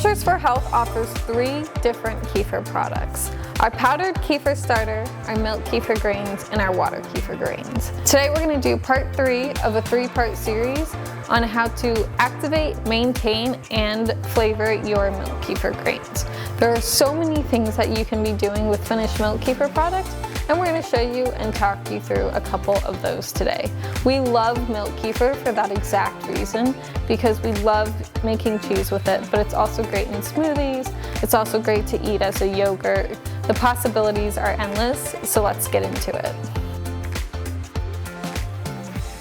Cultures for Health offers 3 different kefir products: our powdered kefir starter, our milk kefir grains, and our water kefir grains. Today we're going to do part 3 of a 3-part series on how to activate, maintain, and flavor your milk kefir grains. There are so many things that you can be doing with finished milk kefir products, and we're going to show you and talk you through a couple of those today. We love milk kefir for that exact reason, because we love making cheese with it, but it's also great in smoothies. It's also great to eat as a yogurt. The possibilities are endless, so let's get into it.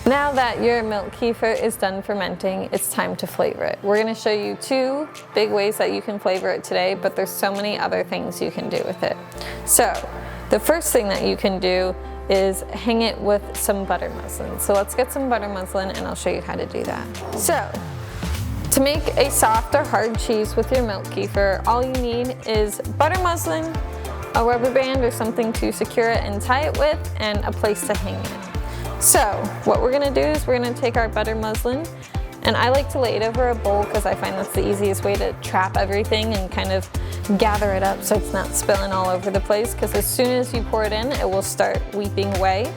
Now that your milk kefir is done fermenting, it's time to flavor it. We're going to show you 2 big ways that you can flavor it today, but there's so many other things you can do with it. So the first thing that you can do is hang it with some butter muslin. So let's get some butter muslin and I'll show you how to do that. So to make a soft or hard cheese with your milk kefir, all you need is butter muslin, a rubber band or something to secure it and tie it with, and a place to hang it. So what we're going to do is we're going to take our butter muslin, and I like to lay it over a bowl because I find that's the easiest way to trap everything and kind of gather it up so it's not spilling all over the place, because as soon as you pour it in, it will start weeping away.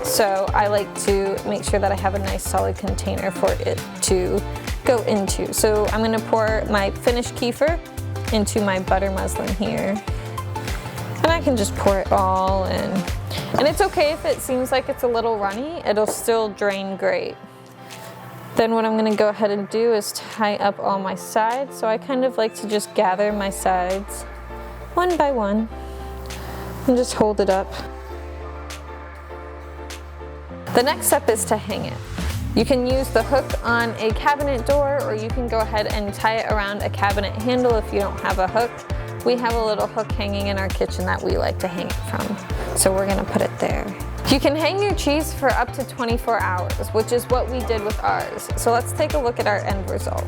So I like to make sure that I have a nice solid container for it to go into. So I'm going to pour my finished kefir into my butter muslin here, and I can just pour it all in. And it's okay if it seems like it's a little runny, it'll still drain great. Then what I'm going to go ahead and do is tie up all my sides. So I kind of like to just gather my sides one by one and just hold it up. The next step is to hang it. You can use the hook on a cabinet door, or you can go ahead and tie it around a cabinet handle if you don't have a hook. We have a little hook hanging in our kitchen that we like to hang it from. So we're going to put it there. You can hang your cheese for up to 24 hours, which is what we did with ours. So let's take a look at our end result.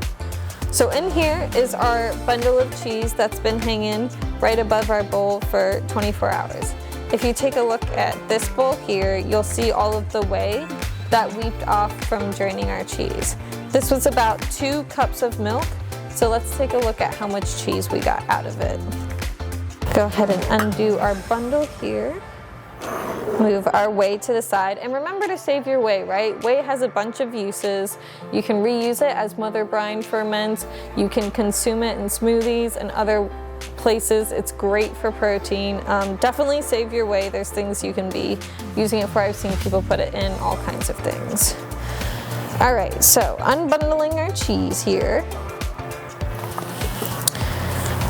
So in here is our bundle of cheese that's been hanging right above our bowl for 24 hours. If you take a look at this bowl here, you'll see all of the whey that weeped off from draining our cheese. This was about 2 cups of milk. So let's take a look at how much cheese we got out of it. Go ahead and undo our bundle here. Move our whey to the side, and remember to save your whey, right? Whey has a bunch of uses. You can reuse it as mother brine ferments. You can consume it in smoothies and other places. It's great for protein. Definitely save your whey. There's things you can be using it for. I've seen people put it in all kinds of things. All right, so unbundling our cheese here.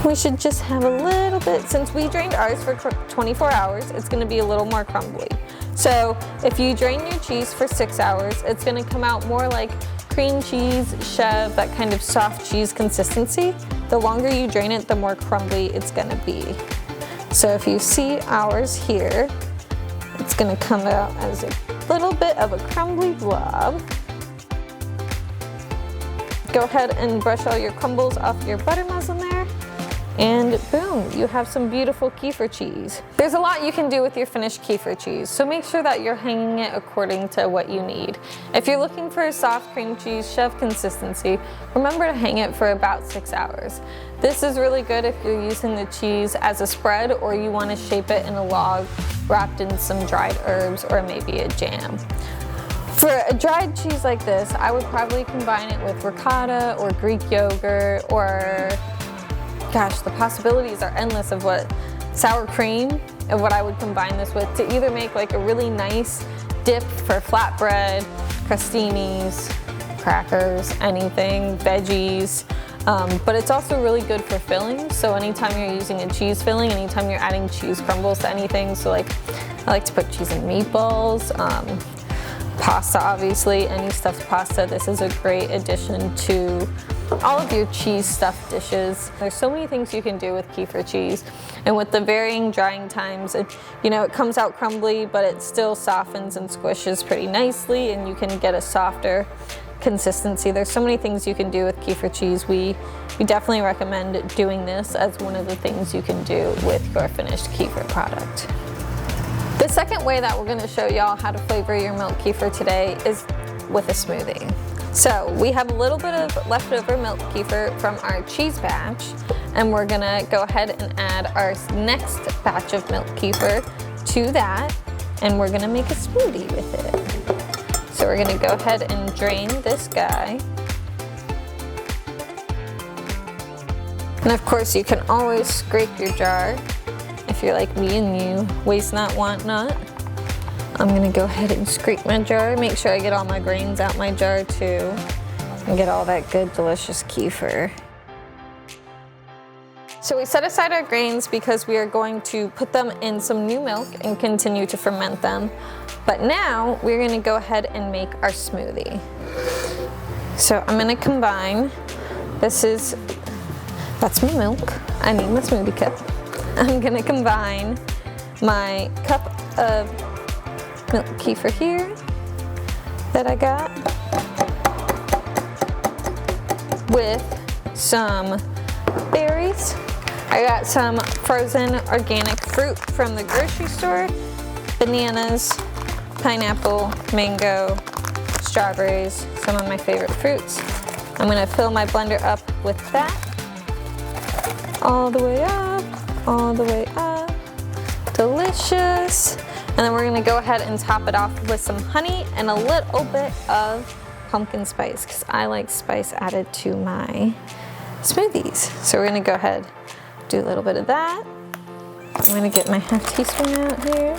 We should just have a little bit, since we drained ours for 24 hours, it's going to be a little more crumbly. So if you drain your cheese for 6 hours, it's going to come out more like cream cheese, chev, that kind of soft cheese consistency. The longer you drain it, the more crumbly it's going to be. So if you see ours here, it's going to come out as a little bit of a crumbly blob. Go ahead and brush all your crumbles off your butter muslin there. And boom, you have some beautiful kefir cheese. There's a lot you can do with your finished kefir cheese, so make sure that you're hanging it according to what you need. If you're looking for a soft cream cheese chev consistency, remember to hang it for about 6 hours. This is really good if you're using the cheese as a spread, or you want to shape it in a log wrapped in some dried herbs or maybe a jam. For a dried cheese like this, I would probably combine it with ricotta or Greek yogurt, or gosh, the possibilities are endless of what sour cream, of what I would combine this with to either make like a really nice dip for flatbread, crostinis, crackers, anything, veggies. But it's also really good for filling. So anytime you're using a cheese filling, anytime you're adding cheese crumbles to anything, so like I like to put cheese in meatballs, pasta obviously, any stuffed pasta. This is a great addition to all of your cheese stuffed dishes. There's so many things you can do with kefir cheese, and with the varying drying times, it comes out crumbly, but it still softens and squishes pretty nicely, and you can get a softer consistency. There's so many things you can do with kefir cheese. We definitely recommend doing this as one of the things you can do with your finished kefir product. The second way that we're going to show y'all how to flavor your milk kefir today is with a smoothie. So we have a little bit of leftover milk kefir from our cheese batch, and we're gonna go ahead and add our next batch of milk kefir to that, and we're gonna make a smoothie with it. So we're gonna go ahead and drain this guy. And of course you can always scrape your jar if you're like me and you waste not, want not. I'm gonna go ahead and scrape my jar, make sure I get all my grains out my jar too, and get all that good delicious kefir. So we set aside our grains because we are going to put them in some new milk and continue to ferment them. But now we're gonna go ahead and make our smoothie. So I'm gonna combine, that's my milk, I need my smoothie cup. I'm gonna combine my cup of milk kefir here that I got with some berries. I got some frozen organic fruit from the grocery store, bananas, pineapple, mango, strawberries, some of my favorite fruits. I'm gonna fill my blender up with that. All the way up, all the way up. Delicious. And then we're gonna go ahead and top it off with some honey and a little bit of pumpkin spice, because I like spice added to my smoothies. So we're gonna go ahead, do a little bit of that. I'm gonna get my half teaspoon out here.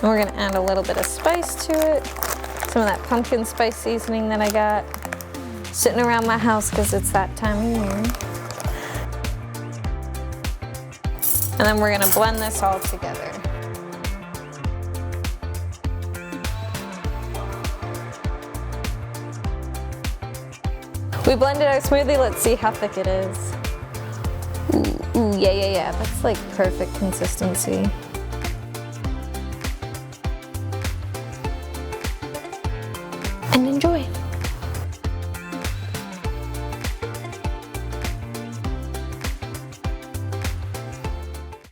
And we're gonna add a little bit of spice to it. Some of that pumpkin spice seasoning that I got sitting around my house because it's that time of year. And then we're gonna blend this all together. We blended our smoothie, let's see how thick it is. Ooh, yeah, that's like perfect consistency. And enjoy.